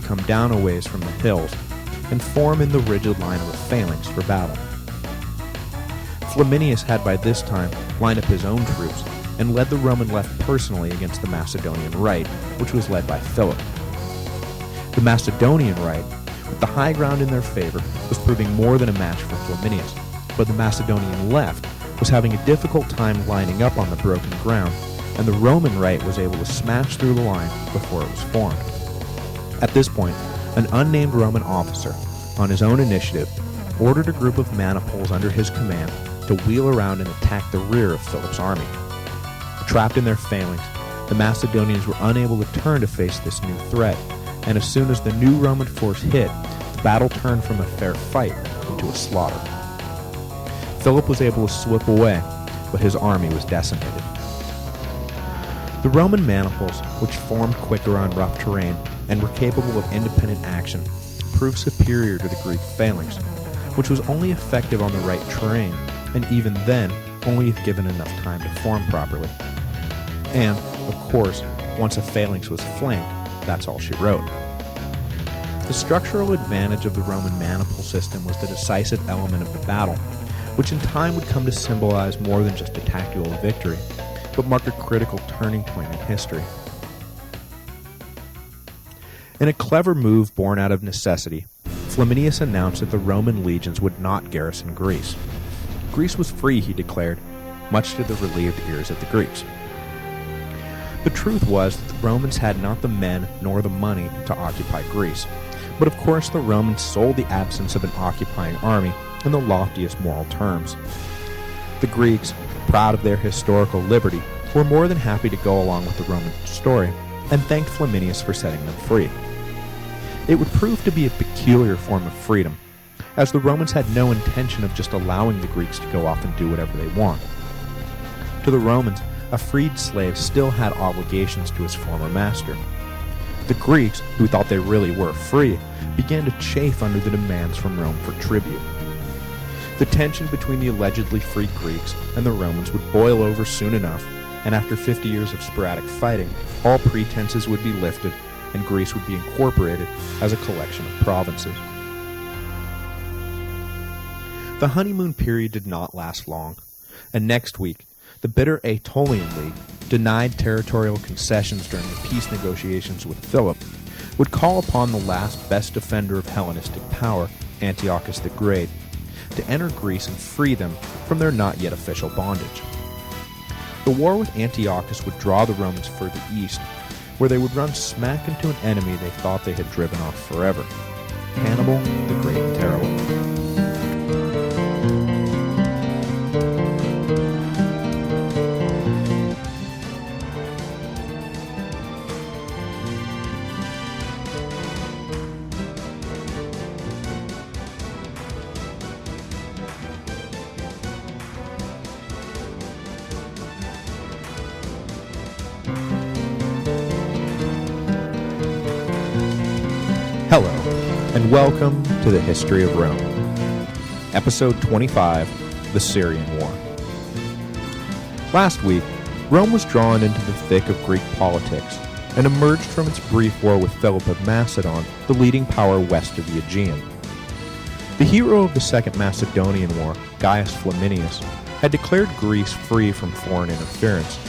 come down a ways from the hills and form in the rigid line of a phalanx for battle. Flaminius had by this time lined up his own troops and led the Roman left personally against the Macedonian right, which was led by Philip. The Macedonian right, with the high ground in their favor, was proving more than a match for Flaminius, but the Macedonian left was having a difficult time lining up on the broken ground, and the Roman right was able to smash through the line before it was formed. At this point, an unnamed Roman officer, on his own initiative, ordered a group of maniples under his command to wheel around and attack the rear of Philip's army. Trapped in their phalanx, the Macedonians were unable to turn to face this new threat, and as soon as the new Roman force hit, the battle turned from a fair fight into a slaughter. Philip was able to slip away, but his army was decimated. The Roman maniples, which formed quicker on rough terrain and were capable of independent action, proved superior to the Greek phalanx, which was only effective on the right terrain, and even then, only if given enough time to form properly. And, of course, once a phalanx was flanked, that's all she wrote. The structural advantage of the Roman maniple system was the decisive element of the battle, which in time would come to symbolize more than just a tactical victory, but mark a critical turning point in history. In a clever move born out of necessity, Flaminius announced that the Roman legions would not garrison Greece. Greece was free, he declared, much to the relieved ears of the Greeks. The truth was that the Romans had not the men nor the money to occupy Greece, but of course the Romans sold the absence of an occupying army in the loftiest moral terms. The Greeks, proud of their historical liberty, were more than happy to go along with the Roman story and thanked Flaminius for setting them free. It would prove to be a peculiar form of freedom, as the Romans had no intention of just allowing the Greeks to go off and do whatever they want. To the Romans, a freed slave still had obligations to his former master. The Greeks, who thought they really were free, began to chafe under the demands from Rome for tribute. The tension between the allegedly free Greeks and the Romans would boil over soon enough, and after 50 years of sporadic fighting, all pretenses would be lifted, and Greece would be incorporated as a collection of provinces. The honeymoon period did not last long, and next week, the bitter Aetolian League, denied territorial concessions during the peace negotiations with Philip, would call upon the last best defender of Hellenistic power, Antiochus the Great, to enter Greece and free them from their not yet official bondage. The war with Antiochus would draw the Romans further east, where they would run smack into an enemy they thought they had driven off forever, Hannibal the Great and Terrible. Hello, and welcome to the History of Rome. Episode 25, The Syrian War. Last week, Rome was drawn into the thick of Greek politics and emerged from its brief war with Philip of Macedon, the leading power west of the Aegean. The hero of the Second Macedonian War, Gaius Flaminius, had declared Greece free from foreign interference,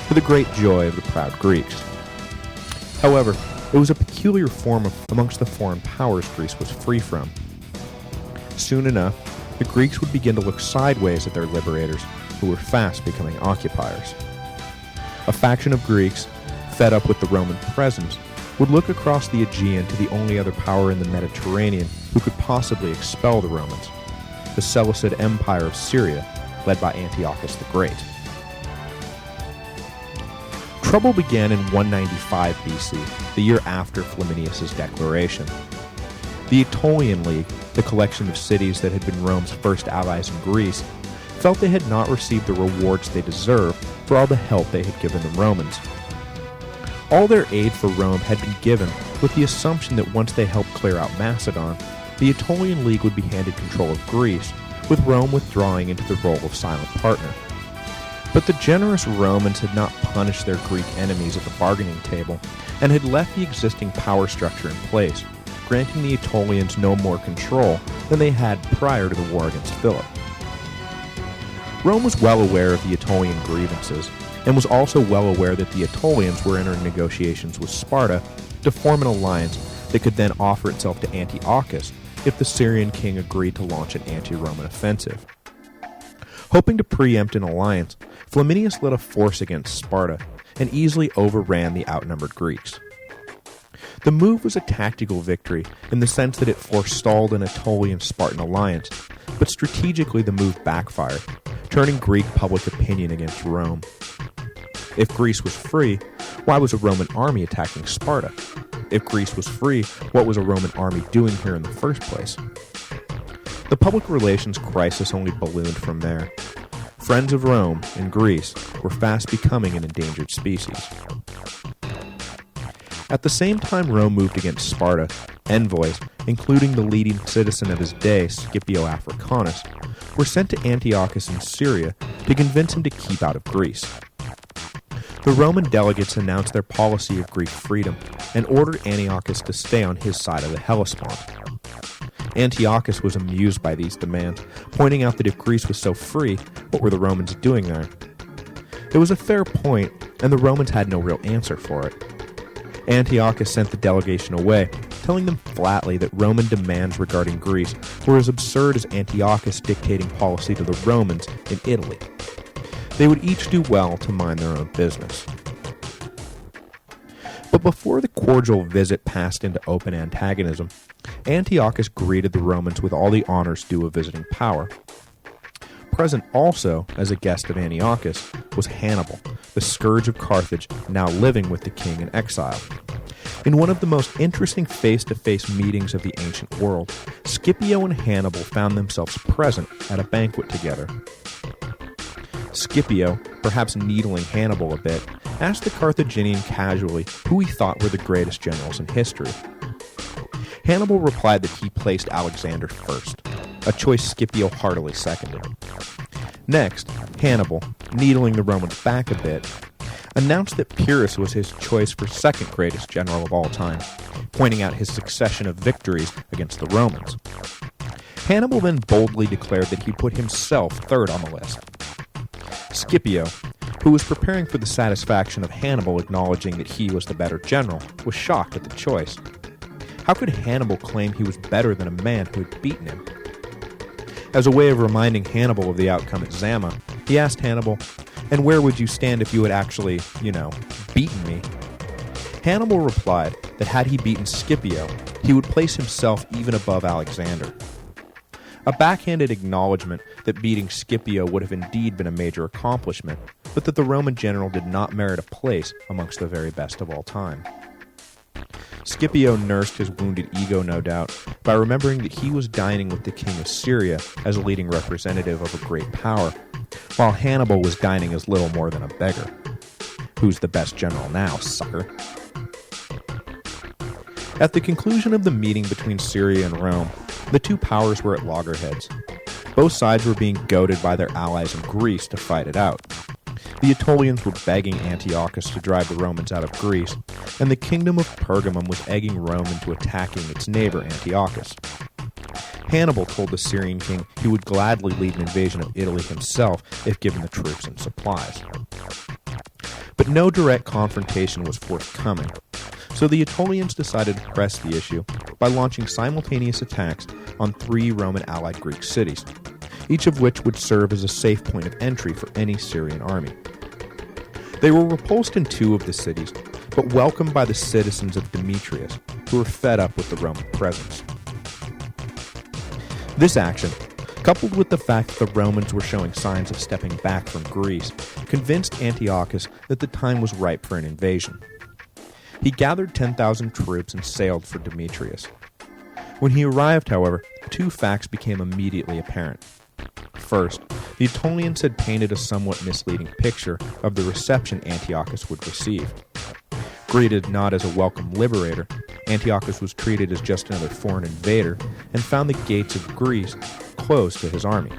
to the great joy of the proud Greeks. However, it was a peculiar form amongst the foreign powers Greece was free from. Soon enough, the Greeks would begin to look sideways at their liberators, who were fast becoming occupiers. A faction of Greeks, fed up with the Roman presence, would look across the Aegean to the only other power in the Mediterranean who could possibly expel the Romans, the Seleucid Empire of Syria, led by Antiochus the Great. Trouble began in 195 BC, the year after Flaminius' declaration. The Aetolian League, the collection of cities that had been Rome's first allies in Greece, felt they had not received the rewards they deserved for all the help they had given the Romans. All their aid for Rome had been given with the assumption that once they helped clear out Macedon, the Aetolian League would be handed control of Greece, with Rome withdrawing into the role of silent partner. But the generous Romans had not punished their Greek enemies at the bargaining table, and had left the existing power structure in place, granting the Aetolians no more control than they had prior to the war against Philip. Rome was well aware of the Aetolian grievances, and was also well aware that the Aetolians were entering negotiations with Sparta to form an alliance that could then offer itself to Antiochus if the Syrian king agreed to launch an anti-Roman offensive. Hoping to preempt an alliance, Flaminius led a force against Sparta and easily overran the outnumbered Greeks. The move was a tactical victory in the sense that it forestalled an Aetolian-Spartan alliance, but strategically the move backfired, turning Greek public opinion against Rome. If Greece was free, why was a Roman army attacking Sparta? If Greece was free, what was a Roman army doing here in the first place? The public relations crisis only ballooned from there. Friends of Rome in Greece were fast becoming an endangered species. At the same time Rome moved against Sparta, envoys, including the leading citizen of his day, Scipio Africanus, were sent to Antiochus in Syria to convince him to keep out of Greece. The Roman delegates announced their policy of Greek freedom and ordered Antiochus to stay on his side of the Hellespont. Antiochus was amused by these demands, pointing out that if Greece was so free, what were the Romans doing there? It was a fair point, and the Romans had no real answer for it. Antiochus sent the delegation away, telling them flatly that Roman demands regarding Greece were as absurd as Antiochus dictating policy to the Romans in Italy. They would each do well to mind their own business. But before the cordial visit passed into open antagonism, Antiochus greeted the Romans with all the honors due a visiting power. Present also, as a guest of Antiochus, was Hannibal, the scourge of Carthage, now living with the king in exile. In one of the most interesting face-to-face meetings of the ancient world, Scipio and Hannibal found themselves present at a banquet together. Scipio, perhaps needling Hannibal a bit, asked the Carthaginian casually who he thought were the greatest generals in history. Hannibal replied that he placed Alexander first, a choice Scipio heartily seconded. Next, Hannibal, needling the Romans back a bit, announced that Pyrrhus was his choice for second greatest general of all time, pointing out his succession of victories against the Romans. Hannibal then boldly declared that he put himself third on the list. Scipio, who was preparing for the satisfaction of Hannibal acknowledging that he was the better general, was shocked at the choice. How could Hannibal claim he was better than a man who had beaten him? As a way of reminding Hannibal of the outcome at Zama, he asked Hannibal, "And where would you stand if you had actually, beaten me?" Hannibal replied that had he beaten Scipio, he would place himself even above Alexander. A backhanded acknowledgement that beating Scipio would have indeed been a major accomplishment, but that the Roman general did not merit a place amongst the very best of all time. Scipio nursed his wounded ego, no doubt, by remembering that he was dining with the king of Syria as a leading representative of a great power, while Hannibal was dining as little more than a beggar. Who's the best general now, sucker? At the conclusion of the meeting between Syria and Rome, the two powers were at loggerheads. Both sides were being goaded by their allies in Greece to fight it out. The Aetolians were begging Antiochus to drive the Romans out of Greece, and the kingdom of Pergamum was egging Rome into attacking its neighbor Antiochus. Hannibal told the Syrian king he would gladly lead an invasion of Italy himself if given the troops and supplies. But no direct confrontation was forthcoming, so the Aetolians decided to press the issue by launching simultaneous attacks on 3 Roman allied Greek cities, each of which would serve as a safe point of entry for any Syrian army. They were repulsed in 2 of the cities, but welcomed by the citizens of Demetrius, who were fed up with the Roman presence. This action, coupled with the fact that the Romans were showing signs of stepping back from Greece, convinced Antiochus that the time was ripe for an invasion. He gathered 10,000 troops and sailed for Demetrius. When he arrived, however, 2 facts became immediately apparent. First, the Aetolians had painted a somewhat misleading picture of the reception Antiochus would receive. Greeted not as a welcome liberator, Antiochus was treated as just another foreign invader and found the gates of Greece closed to his army.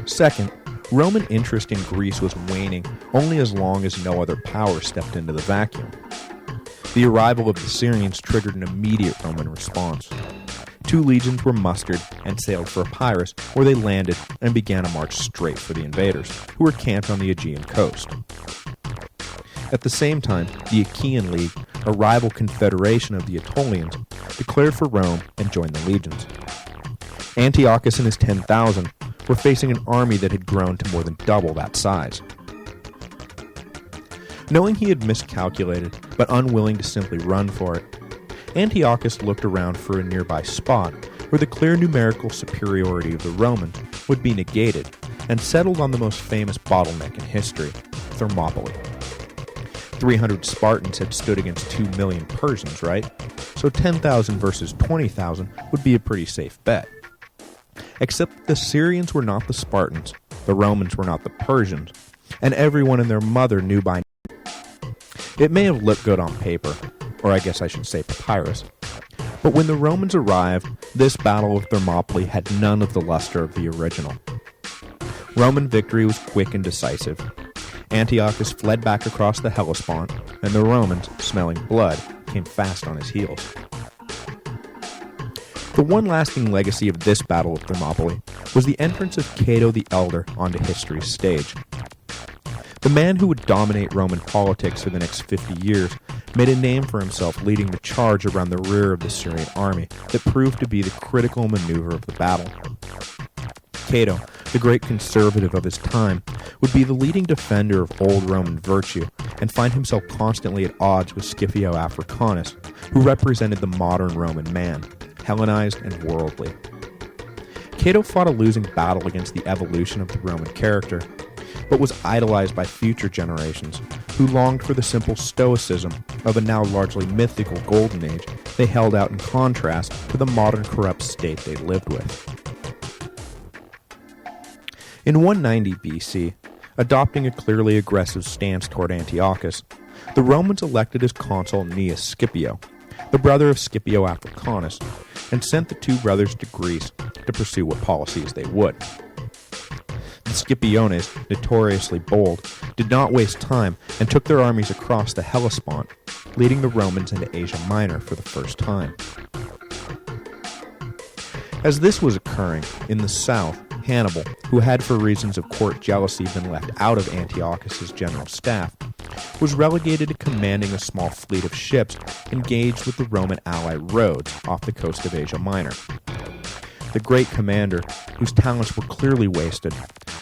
Second, Roman interest in Greece was waning only as long as no other power stepped into the vacuum. The arrival of the Syrians triggered an immediate Roman response. 2 legions were mustered and sailed for Epirus, where they landed and began a march straight for the invaders, who were camped on the Aegean coast. At the same time, the Achaean League, a rival confederation of the Aetolians, declared for Rome and joined the legions. Antiochus and his 10,000 were facing an army that had grown to more than double that size. Knowing he had miscalculated, but unwilling to simply run for it, Antiochus looked around for a nearby spot where the clear numerical superiority of the Romans would be negated, and settled on the most famous bottleneck in history, Thermopylae. 300 Spartans had stood against 2 million Persians, right? So 10,000 versus 20,000 would be a pretty safe bet. Except the Syrians were not the Spartans, the Romans were not the Persians, and everyone and their mother knew by now. It may have looked good on paper, or I guess I should say papyrus, but when the Romans arrived, this battle of Thermopylae had none of the luster of the original. Roman victory was quick and decisive. Antiochus fled back across the Hellespont, and the Romans, smelling blood, came fast on his heels. The one lasting legacy of this battle of Thermopylae was the entrance of Cato the Elder onto history's stage. The man who would dominate Roman politics for the next 50 years made a name for himself leading the charge around the rear of the Syrian army that proved to be the critical maneuver of the battle. Cato, the great conservative of his time, would be the leading defender of old Roman virtue and find himself constantly at odds with Scipio Africanus, who represented the modern Roman man, Hellenized and worldly. Cato fought a losing battle against the evolution of the Roman character, but was idolized by future generations who longed for the simple stoicism of a now largely mythical golden age they held out in contrast to the modern corrupt state they lived with. In 190 BC, adopting a clearly aggressive stance toward Antiochus, the Romans elected as consul Gnaeus Scipio, the brother of Scipio Africanus, and sent the 2 brothers to Greece to pursue what policies they would. The Scipiones, notoriously bold, did not waste time and took their armies across the Hellespont, leading the Romans into Asia Minor for the first time. As this was occurring, in the south, Hannibal, who had for reasons of court jealousy been left out of Antiochus's general staff, was relegated to commanding a small fleet of ships engaged with the Roman ally Rhodes off the coast of Asia Minor. The great commander, whose talents were clearly wasted,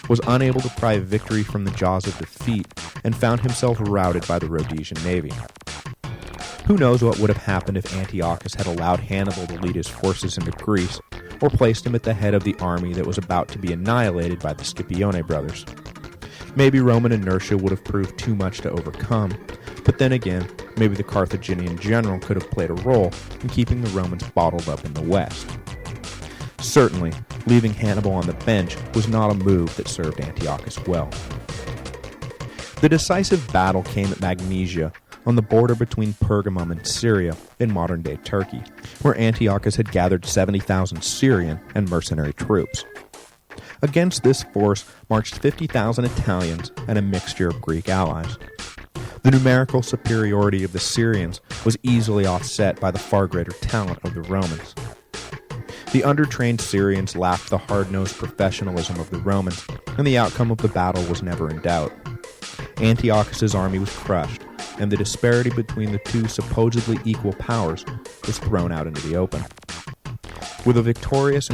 was unable to pry victory from the jaws of defeat and found himself routed by the Rhodesian navy. Who knows what would have happened if Antiochus had allowed Hannibal to lead his forces into Greece, or placed him at the head of the army that was about to be annihilated by the Scipione brothers. Maybe Roman inertia would have proved too much to overcome, but then again, maybe the Carthaginian general could have played a role in keeping the Romans bottled up in the west. Certainly, leaving Hannibal on the bench was not a move that served Antiochus well. The decisive battle came at Magnesia, on the border between Pergamum and Syria in modern-day Turkey, where Antiochus had gathered 70,000 Syrian and mercenary troops. Against this force marched 50,000 Italians and a mixture of Greek allies. The numerical superiority of the Syrians was easily offset by the far greater talent of the Romans. The undertrained Syrians lacked the hard-nosed professionalism of the Romans, and the outcome of the battle was never in doubt. Antiochus's army was crushed, and the disparity between the 2 supposedly equal powers was thrown out into the open. With a victorious